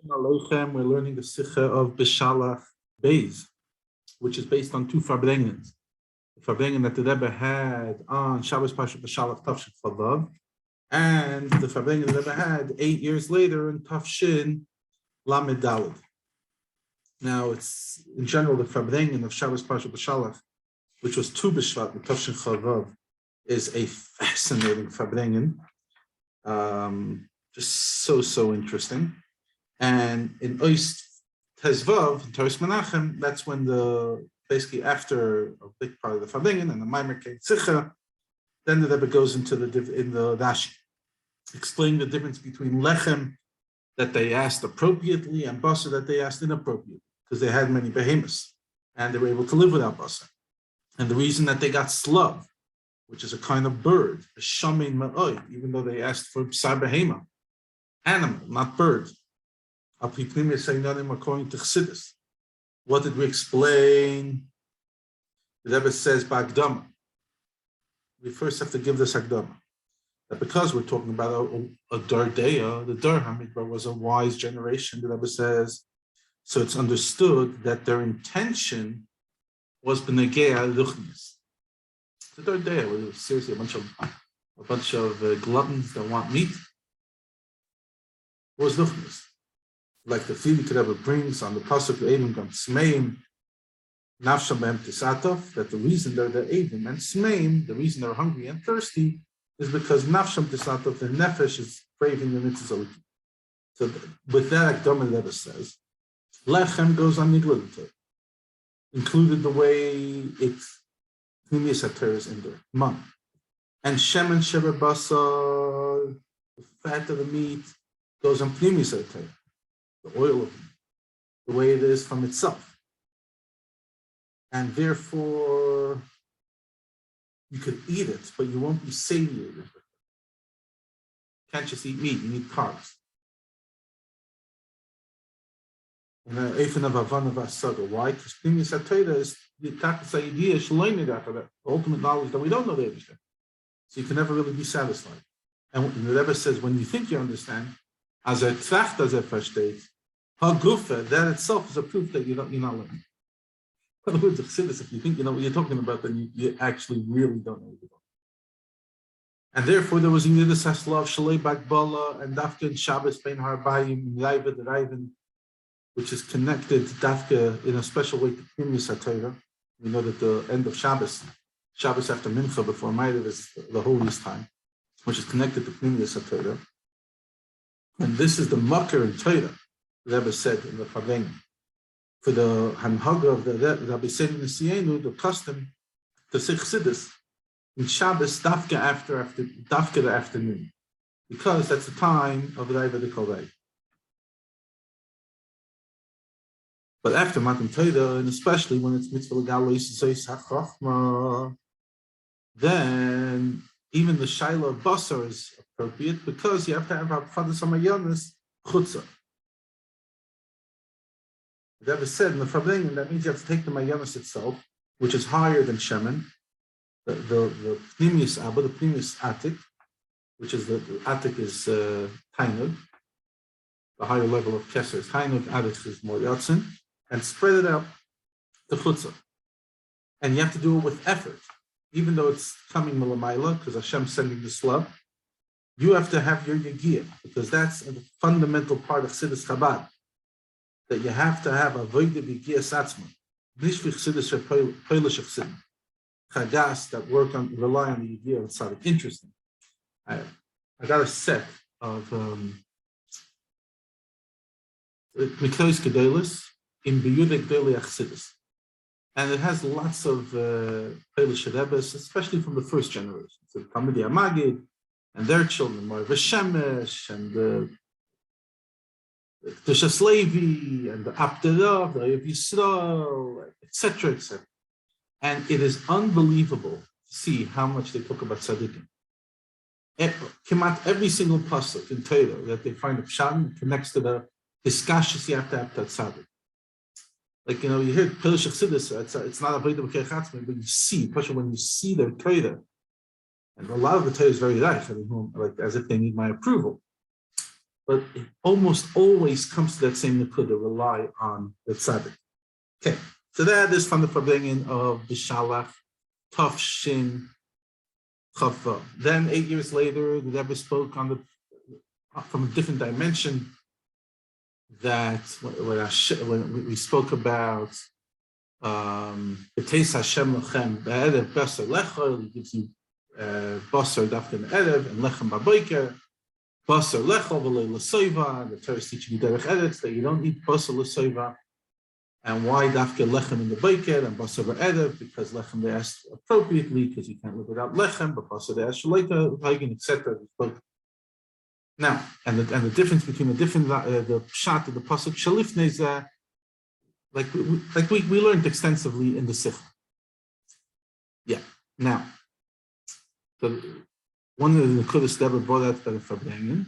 We're learning the Sicha of Beshalach Beis, which is based on two farbrengens. The farbrengen that the Rebbe had on Shabbos Pasha Beshalach Tafshin Chavav, and the farbrengen the Rebbe had 8 years later in Tafshin Lamed Daled. Now, it's in general the farbrengen of Shabbos Pasha Beshalach, which was Tu B'Shvat with Tafshin Chavav, is a fascinating farbrengen. Just so interesting. And in Oist Tezvav, in Toras Menachem, that's when basically after a big part of the farbrengen and the Maimer came Sicha, then the Rebbe goes into the Rashi, explaining the difference between lechem that they asked appropriately and basar that they asked inappropriately, because they had many behemoths and they were able to live without basar. And the reason that they got slav, which is a kind of bird, a shamin ma'oy, even though they asked for b'sar behema, animal, not bird. According to Chassidus. What did we explain? The Rebbe says B'Agdama. We first have to give this Agdama. That because we're talking about a Dar Deya, the Dar Hamidbar was a wise generation, the Rebbe says. So it's understood that their intention was B'Negea Luchnis. The Dar Deya was seriously a bunch of gluttons that want meat. Was Luchnis. Like the Fili Rebbe brings on the pasuk Eidim Gam Smeim, Nafsham Behem Tisatov, that the reason they're the Eidim and Smeim, the reason they're hungry and thirsty, is because Nafsham Tisatov, the Nefesh is craving the mitzvah. So with that, Akdama Rebbe says, Lechem goes on Nigladite, included the way it's Pnimius HaTorah is in there, Man. And Shemen Shever Basar, the fat of the meat, goes on Pnimius HaTorah. The oil of it, the way it is from itself. And therefore, you could eat it, but you won't be satiated with it. You can't just eat meat, you need carbs. And Eifin of Avon of Asaga. Why? Because Pnimius HaTorah is the idea, the ultimate knowledge that we don't know the Eibishter. So you can never really be satisfied. And the Rebbe says, when you think you understand, as a tracht, as a versteht, Hagufa, that itself is a proof that you're not learning. In other words, if you think you know what you're talking about, then you actually really don't know what you're talking about. And therefore, there was in Yiddish Haslav, Shalei Bakbala, and Dafka and Shabbos, Bein Harbayim, Raiva, the Raven, which is connected to Dafka in a special way to Pnimius HaTorah. We know that the end of Shabbos after Mincha, before Ma'ariv, is the holiest time, which is connected to Pnimius HaTorah. And this is the Makar in Torah. The Rebbe said in the farbrengen. For the Hanhaga of the Rabbi said in the Sienu, the custom to say Chassidus in Shabbos dafka the afternoon, because that's the time of Raiva de Kolei. But after Matan Torah, and especially when it's mitzvah legal Chachma, then even the Shaila of Basar is appropriate because you have to have Fadas Amayanis Chutza. The Rebbe said in the farbrengen, that means you have to take the Mayanis itself, which is higher than Shemen, the Pnimius Abba, the Pnimius Atik, which is the Atik is Tainug, the higher level of Keser is Tainug, Atik is more Yatzin, and spread it out to Chutzah. And you have to do it with effort, even though it's coming Milamaila, because Hashem's sending the slab. You have to have your Yagiyah, because that's a fundamental part of Chassidus Chabad. That you have to have a void of Yigiyah Satzman. Nishvich Chassidus Polish Chassidus. Chagas that rely on the Yigiyah of Tzaddik. Interesting. I got a set of Mikos Gedolos in Beyudek Gedolei Chassidus. And it has lots of Polish Rebbes, especially from the first generation. So Talmidei Amagid and their children, Mar Veshemesh and the Shaslevi and the Abderav, the Ayev Yisrael, etc., etc. And it is unbelievable to see how much they talk about tzaddikim. Every single pasuk in Torah that they find a pshat connects to the hiskashis you have to have that tzaddik. Like, you hear Polish Chassidus, it's not a Veda B'Kei Chatzman, but you see, especially when you see their Torah, and a lot of the Torah is very reich, like as if they need my approval. but it almost always comes to that same nekuda, rely on the tzaddik. Okay, so that is from the farbrengen of Beshalach, Tov Shin Chava. Then 8 years later, the Rebbe spoke on from a different dimension. That when we spoke about B'teis Hashem Lechem Be'erev Basar Lecha, he gives you Basar Dafka in the Erev and Lechem B'Boiker. Basar Lecha V'Lei L'Soiva. The Torah is teaching you Derech Eretz that you don't eat Basar L'Soiva. And why Dafka Lechem in the Boiker and Basar B'Erev? Because Lechem they asked appropriately because you can't live without Lechem, but Basar they asked Shalaita, Hagen, etc. Now, and the difference between the different the pshat of the pasuk shalifnei is like we learned extensively in the Sicha. Yeah. Now, one of the nekudas Rebbe brought out by the farbrengen.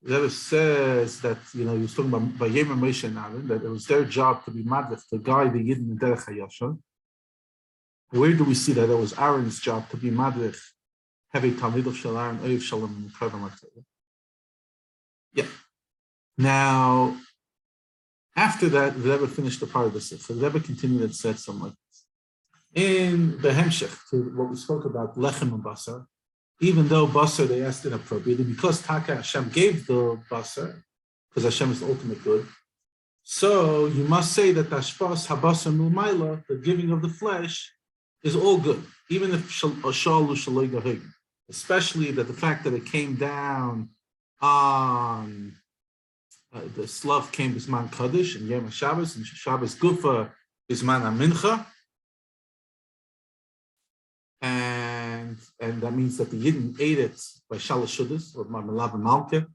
Rebbe says that he was talking about by Yema Moshe and Aaron that it was their job to be madrich to guide the Yidden in Derech HaYashar. Where do we see that it was Aaron's job to be madrich? Heavy Talmid of Shalar and Oyev Shalom and Karvan Lakteva. Yeah. Now, after that, the Rebbe finished the part of the Sicha. The Rebbe continued and said something like this. In the Hemshech, to what we spoke about, Lechem and Basar, even though Basar they asked inappropriately, because Taka Hashem gave the Basar, because Hashem is the ultimate good, so you must say that Tashpas, Habasar Mumaila, the giving of the flesh, is all good, even if Shalu Shaloi Gahig. Especially that the fact that it came down on the slav came Bisman Kaddish and Yom Shabbos and Shabbos Gufa Bisman Amincha, and that means that the Yidden ate it by Shalosh Shudas or Marmelav and Malka.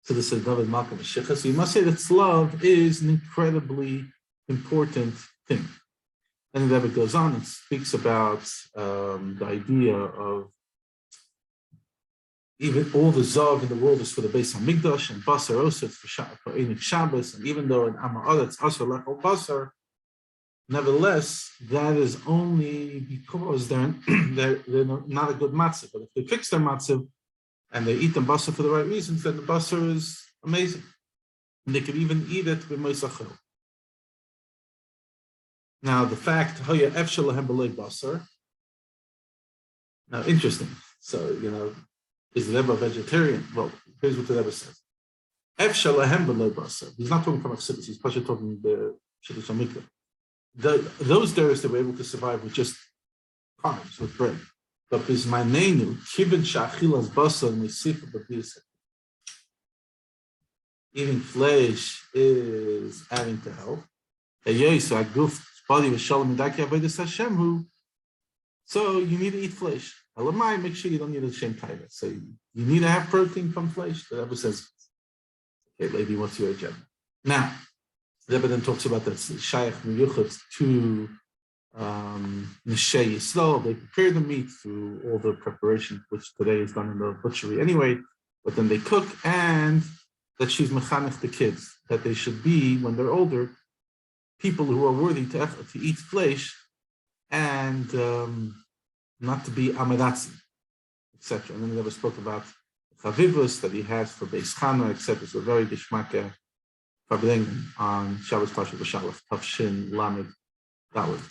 So this is David Malka Meshicha. So you must say that slav is an incredibly important thing. And the Rebbe goes on and speaks about the idea of even all the Zav in the world is for the Beis HaMikdash, and Basar also it's for Einik Shabbos, and even though in Amar it's Asar Lechol Basar, nevertheless, that is only because they're not a good matzah. But if they fix their matzah and they eat the Basar for the right reasons, then the Basar is amazing. And they can even eat it with Moisachel. Now, the fact, Hoya Efshalahem B'lei Basar. Now, interesting. So, is the Rebbe a vegetarian? Well, here's what the Rebbe says. Efshalahem B'lei Basar. He's not talking from Chassidus, he's probably talking the Shidduch HaMikra. Those dairies that were able to survive with just carbs, with bread. But Bismanenu, Kibin Shachilas Basar, Mesifa B'Bisa. Eating flesh is adding to health. So body with Shalom Medaki Avodas Hashem. So you need to eat flesh. Elamai, make sure you don't need a shem taiva. So you need to have protein from flesh. The Rebbe says, okay, lady, what's your agenda? Now, the Rebbe then talks about that Shayach Miyuchat to Neshei Yisrael. They prepare the meat through all the preparation, which today is done in the butchery anyway, but then they cook, and that she's mechanech the kids, that they should be, when they're older, people who are worthy to eat flesh and not to be amaratzi, etc. And then we never spoke about chavivus that he has for Beis Chana, etc. So very gishmake farbrengen on Shabbos Pasha Beshalach, Tavshin Lamed Daled.